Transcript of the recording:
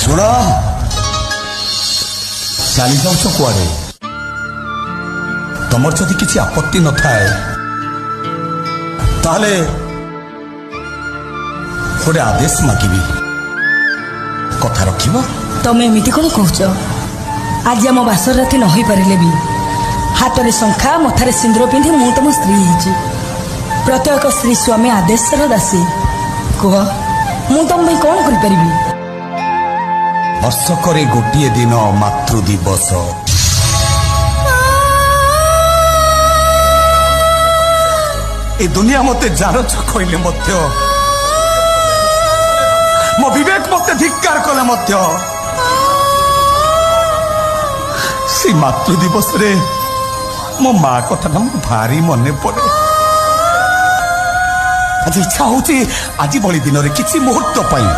ଶୁଣ, ଚାଲି ଯାଉଛ କୁଆଡେ? ତମର ଯଦି କିଛି ଆପତ୍ତି ନଥାଏ ତାହେଲେ ଗୋଟେ ଆଦେଶ ମାଗିବି, କଥା ରଖିବ? ତମେ ଏମିତି କଣ କହୁଛ? ଆଜି ଆମ ବାସର ରାତି ନ ହୋଇପାରିଲେ ବି ହାତରେ ଶଙ୍ଖା ମଥାରେ ସିନ୍ଦୁର ପିନ୍ଧି ମୁଁ ତମ ସ୍ତ୍ରୀ ହେଇଛି। ପ୍ରତ୍ୟେକ ସ୍ତ୍ରୀ ସ୍ୱାମୀ ଆଦେଶର ଦାସୀ। କୁହ, ମୁଁ ତମ ପାଇଁ କଣ କରିପାରିବି? ବର୍ଷକରେ ଗୋଟିଏ ଦିନ ମାତୃ ଦିବସ। ଏ ଦୁନିଆ ମତେ ଜାରଛ କହିଲେ ମଧ୍ୟ, ମୋ ବିବେକ ମତେ ଧିକ୍କାର କଲେ ମଧ୍ୟ, ସେ ମାତୃ ଦିବସରେ ମୋ ମା କଥାଟା ମୁଁ ଭାରି ମନେ ପଡେ। ଆଜି ଇଚ୍ଛା ହଉଛି ଆଜି ଭଳି ଦିନରେ କିଛି ମୁହୂର୍ତ୍ତ ପାଇଁ